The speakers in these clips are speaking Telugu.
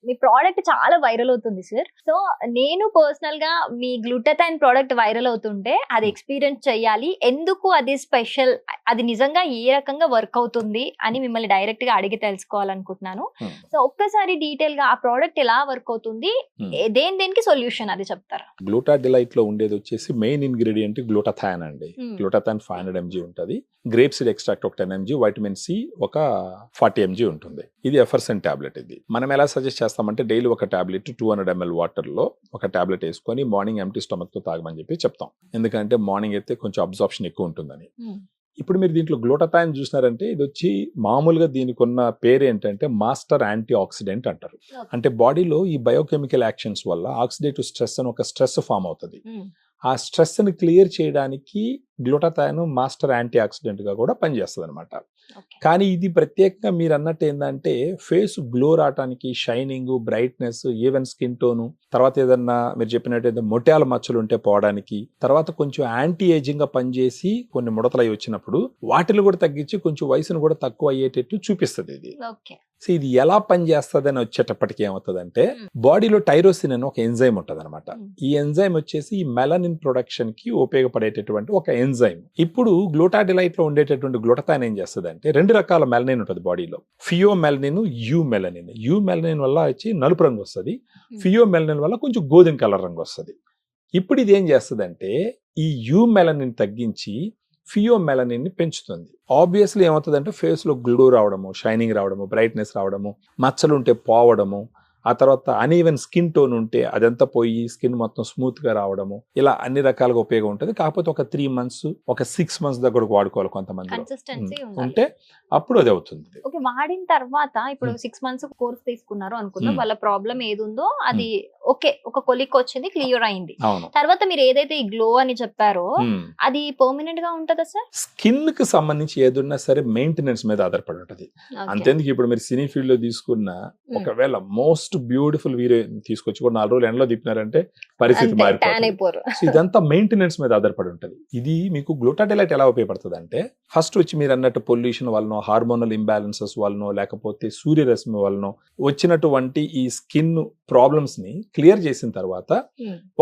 మీ ప్రోడక్ట్ చాలా వైరల్ అవుతుంది సార్. సో నేను పర్సనల్ గా మీ గ్లూటాథైన్ ప్రోడక్ట్ వైరల్ అవుతుంటే అది ఎక్స్పీరియన్స్ చేయాలి, ఎందుకు అది స్పెషల్, అది నిజంగా ఏ రకంగా వర్క్ అవుతుంది అని మిమ్మల్ని డైరెక్ట్ గా అడిగి తెలుసుకోవాలనుకుంటున్నాను. సో ఒక్కసారి డీటెయిల్ గా ఆ ప్రోడక్ట్ ఎలా వర్క్ అవుతుంది, దేనికి సొల్యూషన్ అది చెప్తారా? గ్లూటాడిలైట్ లో ఉండేది వచ్చేసి మెయిన్ ఇంగ్రీడియంట్ గ్లూటాథైన్ అండి. గ్లూటాథైన్ 500 mg ఉంటుంది. గ్రేప్ సీడ్ ఎక్స్ట్రాక్ట్ ఒక 10 mg, వైటమిన్ సి ఒక 40 mg ఉంటుంది. ఇది ఎఫర్సెంట్ టాబ్లెట్. ఇది మనం ఎలా సజెస్ట్ చేస్తామంటే డైలీ ఒక టాబ్లెట్ 200 ml వాటర్ లో ఒక టాబ్లెట్ వేసుకొని మార్నింగ్ ఎంప్టీ స్టమక్ తో తాగమని చెప్పి చెప్తాం. ఎందుకంటే మార్నింగ్ అయితే కొంచెం అబ్జార్ప్షన్ ఎక్కువ ఉంటుందని. ఇప్పుడు మీరు దీంట్లో గ్లూటాథైన్ చూసినారంటే ఇది వచ్చి మామూలుగా దీనికి ఉన్న పేరు ఏంటంటే మాస్టర్ యాంటీ ఆక్సిడెంట్ అంటారు. అంటే బాడీలో ఈ బయోకెమికల్ యాక్షన్స్ వల్ల ఆక్సిడేటివ్ స్ట్రెస్ అని ఒక స్ట్రెస్ ఫామ్ అవుతుంది. ఆ స్ట్రెస్ ని క్లియర్ చేయడానికి గ్లూటాథైన్ మాస్టర్ యాంటీ ఆక్సిడెంట్ గా కూడా పనిచేస్తుంది అనమాట. కానీ ఇది ప్రత్యేకంగా మీరు అన్నట్టు ఏంటంటే ఫేస్ గ్లో రావడానికి, shining, brightness, even skin tone, తర్వాత ఏదన్నా మీరు చెప్పినట్టు మొట్యాల మచ్చలు ఉంటే పోవడానికి, తర్వాత కొంచెం యాంటీ ఏజింగ్ గా పనిచేసి కొన్ని ముడతలు అవి వచ్చినప్పుడు వాటిని కూడా తగ్గించి కొంచెం వయసును కూడా తక్కువ అయ్యేటట్టు చూపిస్తుంది ఇది. సో ఇది ఎలా పనిచేస్తుంది అని వచ్చేటప్పటికి ఏమవుతుందంటే బాడీలో టైరోసిన్ అని ఒక ఎంజైమ్ ఉంటుంది అనమాట. ఈ ఎంజైమ్ వచ్చేసి ఈ మెలనిన్ ప్రొడక్షన్ కి ఉపయోగపడేటటువంటి ఒక ఎంజైమ్. ఇప్పుడు గ్లూటాడిలైట్ లో ఉండేటటువంటి గ్లూటాథైన్ ఏం చేస్తుంది అంటే 2 రకాల మెలనిన్ ఉంటుంది బాడీలో. Pheomelanin, eumelanin. యూమెలనిన్ వల్ల వచ్చి నలుపు రంగు వస్తుంది, ఫియోమెలనిన్ వల్ల కొంచెం గోధుమ కలర్ రంగు వస్తుంది. ఇప్పుడు ఇది ఏం చేస్తుంది అంటే ఈ యూమెలనిన్ తగ్గించి ఫియోమెలనిన్ ని పెంచుతుంది. ఆబ్వియస్లీ ఏమవుతుందంటే ఫేస్ లో గ్లో రావడము, షైనింగ్ రావడము, బ్రైట్నెస్ రావడము, మచ్చలు ఉంటే పోవడము, ఆ తర్వాత అన్ఈవెన్ స్కిన్ టోన్ ఉంటే అదంతా పోయి స్కిన్ మొత్తం స్మూత్ గా రావడము, ఇలా అన్ని రకాలుగా ఉపయోగం ఉంటుంది. కాకపోతే ఒక 3 months, ఒక 6 months దగ్గర వాడుకోవాలి కొంతమంది ఉంటే, అప్పుడు అది అవుతుంది. ఓకే, వాడిన తర్వాత ఇప్పుడు 6 months కోర్స్ తీసుకున్నారు అనుకుందాం, వాళ్ళ ప్రాబ్లం ఏది ఉందో అది ఓకే, ఒక కొలిక్ వచ్చింది, క్లియర్ అయింది. తర్వాత మీరు ఏదైతే ఈ గ్లో అని చెప్పారో అది పర్మనెంట్ గా ఉంటుందా సార్? స్కిన్ కి సంబంధించి ఏదున్నా సరే మెయింటెనెన్స్ మీద ఆధారపడి ఉంటుంది. అంతేందుకు ఇప్పుడు మీరు సినీ ఫీల్డ్ లో తీసుకున్న ఒకవేళ మోస్ట్ బ్యూటిఫుల్ హీరోయిన్ తీసుకొచ్చి కూడా 4 రోజులు ఎండలో దిప్పినారంటే పరిస్థితి మారిపోతుంది. ఇదంతా మెయింటెనెన్స్ మీద ఆధారపడి ఉంటుంది. ఇది మీకు గ్లూటాడిలైట్ ఎలా ఉపయోగపడుతుంది అంటే ఫస్ట్ వచ్చి మీరు అన్నట్టు పొల్యూషన్ వలనో, హార్మోనల్ ఇంబ్యాలెన్సెస్ వలనో, లేకపోతే సూర్యరశ్మి వలనో వచ్చినటువంటి ఈ స్కిన్ ప్రాబ్లమ్స్ ని క్లియర్ చేసిన తర్వాత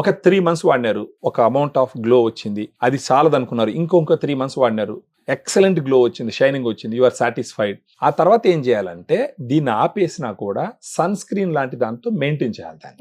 ఒక 3 months వాడినారు, ఒక అమౌంట్ ఆఫ్ గ్లో వచ్చింది, అది చాలదనుకున్నారు, ఇంకొక 3 months వాడినారు, ఎక్సలెంట్ గ్లో వచ్చింది, షైనింగ్ వచ్చింది, యు ఆర్ సాటిస్ఫైడ్. ఆ తర్వాత ఏం చేయాలంటే దీన్ని ఆపేసినా కూడా సన్ స్క్రీన్ లాంటి దాంతో మెయింటైన్ చేయాలి దాన్ని.